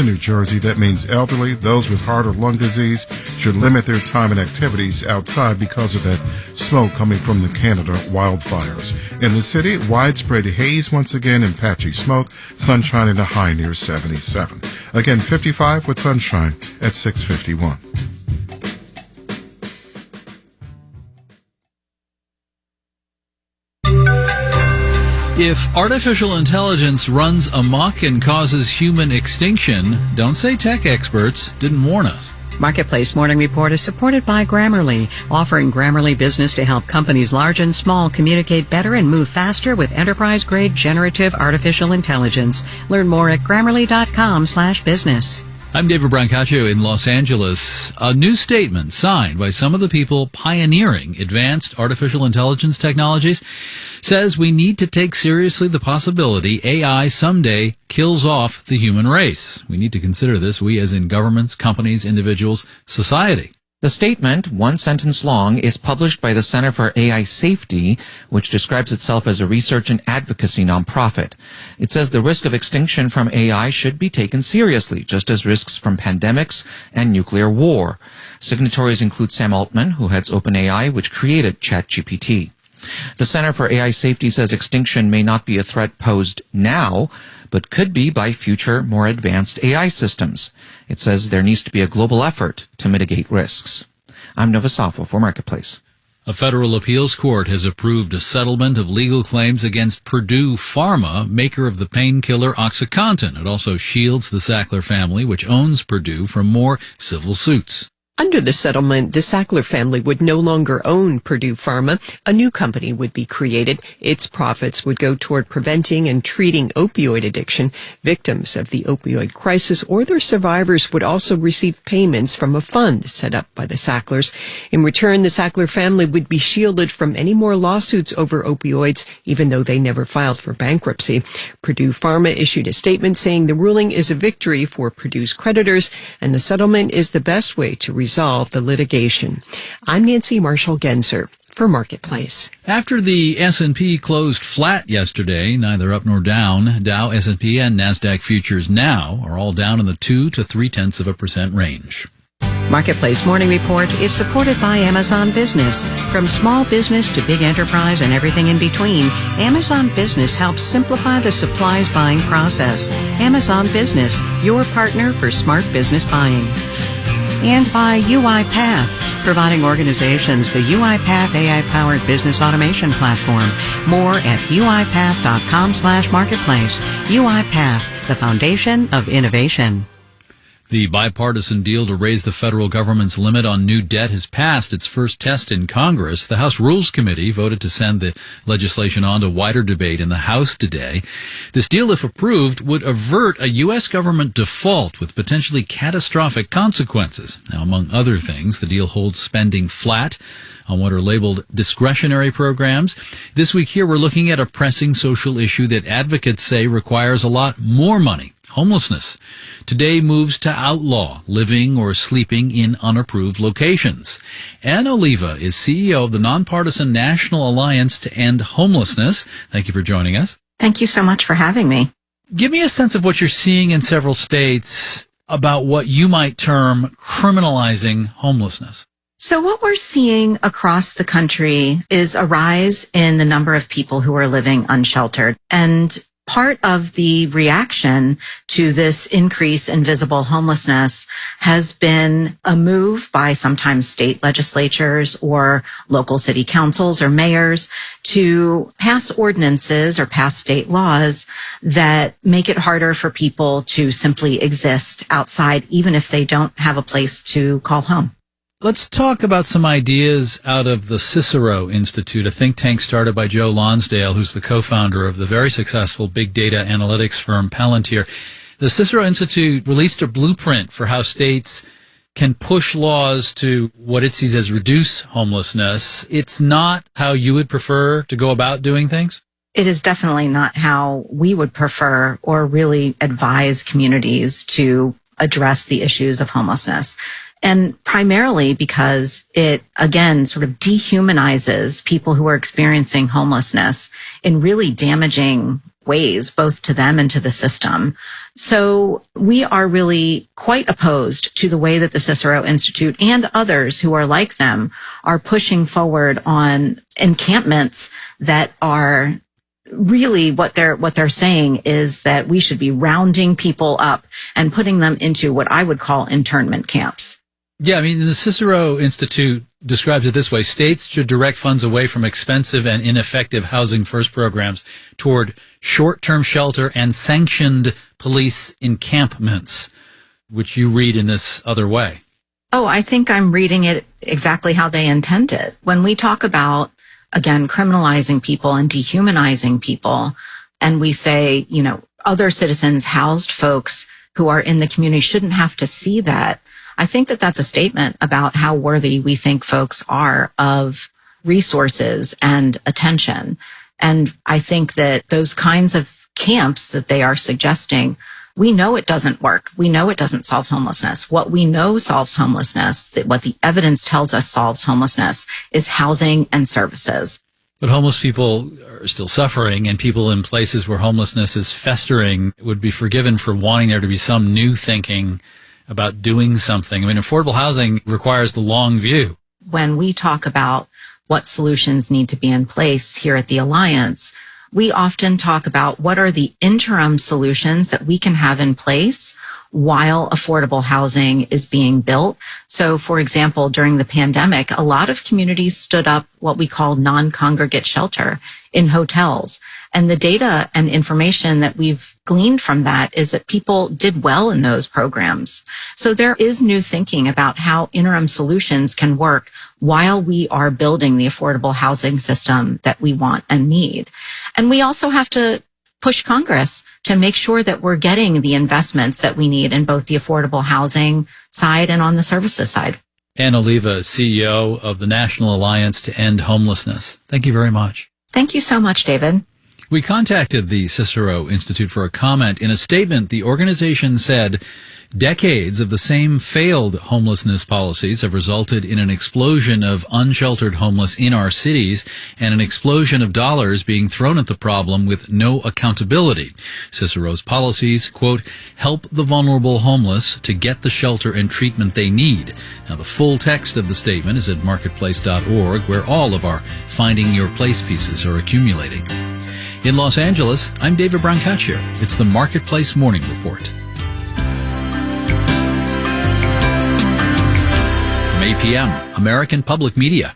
In New Jersey, that means elderly, those with heart or lung disease, should limit their time and activities outside because of that smoke coming from the Canada wildfires. In the city, widespread haze once again and patchy smoke, sunshine and a high near 77. Again, 55 with sunshine at 6:51. If artificial intelligence runs amok and causes human extinction, don't say tech experts didn't warn us. Marketplace Morning Report is supported by Grammarly, offering Grammarly Business to help companies large and small communicate better and move faster with enterprise-grade generative artificial intelligence. Learn more at Grammarly.com/business. I'm David Brancaccio in Los Angeles. A new statement signed by some of the people pioneering advanced artificial intelligence technologies says we need to take seriously the possibility AI someday kills off the human race. We need to consider this, we as in governments, companies, individuals, society. The statement, one sentence long, is published by the Center for AI Safety, which describes itself as a research and advocacy nonprofit. It says the risk of extinction from AI should be taken seriously, just as risks from pandemics and nuclear war. Signatories include Sam Altman, who heads OpenAI, which created ChatGPT. The Center for AI Safety says extinction may not be a threat posed now, but could be by future, more advanced AI systems. It says there needs to be a global effort to mitigate risks. I'm Nova Safo for Marketplace. A federal appeals court has approved a settlement of legal claims against Purdue Pharma, maker of the painkiller OxyContin. It also shields the Sackler family, which owns Purdue, from more civil suits. Under the settlement, the Sackler family would no longer own Purdue Pharma. A new company would be created. Its profits would go toward preventing and treating opioid addiction. Victims of the opioid crisis or their survivors would also receive payments from a fund set up by the Sacklers. In return, the Sackler family would be shielded from any more lawsuits over opioids, even though they never filed for bankruptcy. Purdue Pharma issued a statement saying the ruling is a victory for Purdue's creditors, and the settlement is the best way to resolve the litigation. I'm Nancy Marshall-Genzer for Marketplace. After the S&P closed flat yesterday, neither up nor down, Dow, S&P, and NASDAQ futures now are all down in the 2 to 0.3% range. Marketplace Morning Report is supported by Amazon Business. From small business to big enterprise and everything in between, Amazon Business helps simplify the supplies buying process. Amazon Business, your partner for smart business buying. And by UiPath, providing organizations the UiPath AI-powered business automation platform. More at uipath.com/marketplace. UiPath, the foundation of innovation. The bipartisan deal to raise the federal government's limit on new debt has passed its first test in Congress. The House Rules Committee voted to send the legislation on to wider debate in the House today. This deal, if approved, would avert a U.S. government default with potentially catastrophic consequences. Now, among other things, the deal holds spending flat on what are labeled discretionary programs. This week here, we're looking at a pressing social issue that advocates say requires a lot more money. Homelessness today moves to outlaw living or sleeping in unapproved locations. Ann Oliva is CEO of the nonpartisan National Alliance to End Homelessness. Thank you for joining us. Thank you so much for having me. Give me a sense of what you're seeing in several states about what you might term criminalizing homelessness. So what we're seeing across the country is a rise in the number of people who are living unsheltered. And part of the reaction to this increase in visible homelessness has been a move by sometimes state legislatures or local city councils or mayors to pass ordinances or pass state laws that make it harder for people to simply exist outside, even if they don't have a place to call home. Let's talk about some ideas out of the Cicero Institute, a think tank started by Joe Lonsdale, who's the co-founder of the very successful big data analytics firm Palantir. The Cicero Institute released a blueprint for how states can push laws to what it sees as reduce homelessness. It's not how you would prefer to go about doing things? It is definitely not how we would prefer or really advise communities to address the issues of homelessness. And primarily because it, again, sort of dehumanizes people who are experiencing homelessness in really damaging ways, both to them and to the system. So we are really quite opposed to the way that the Cicero Institute and others who are like them are pushing forward on encampments that are really what they're saying is that we should be rounding people up and putting them into what I would call internment camps. Yeah, I mean, the Cicero Institute describes it this way. States should direct funds away from expensive and ineffective Housing First programs toward short-term shelter and sanctioned police encampments, which you read in this other way. Oh, I think I'm reading it exactly how they intend it. When we talk about, again, criminalizing people and dehumanizing people, and we say, you know, other citizens, housed folks who are in the community shouldn't have to see that, I think that that's a statement about how worthy we think folks are of resources and attention. And I think that those kinds of camps that they are suggesting, we know it doesn't work. We know it doesn't solve homelessness. What we know solves homelessness, that what the evidence tells us solves homelessness, is housing and services. But homeless people are still suffering, and people in places where homelessness is festering would be forgiven for wanting there to be some new thinking about doing something. I mean, affordable housing requires the long view. When we talk about what solutions need to be in place here at the Alliance, we often talk about what are the interim solutions that we can have in place while affordable housing is being built. So, for example, during the pandemic, a lot of communities stood up what we call non-congregate shelter in hotels. And the data and information that we've gleaned from that is that people did well in those programs. So there is new thinking about how interim solutions can work while we are building the affordable housing system that we want and need. And we also have to push Congress to make sure that we're getting the investments that we need in both the affordable housing side and on the services side. Ann Oliva, CEO of the National Alliance to End Homelessness. Thank you very much. Thank you so much, David. We contacted the Cicero Institute for a comment. In a statement, the organization said decades of the same failed homelessness policies have resulted in an explosion of unsheltered homeless in our cities and an explosion of dollars being thrown at the problem with no accountability. Cicero's policies, quote, help the vulnerable homeless to get the shelter and treatment they need. Now, the full text of the statement is at marketplace.org, where all of our Finding Your Place pieces are accumulating. In Los Angeles, I'm David Brancaccio. It's the Marketplace Morning Report. From APM, American Public Media.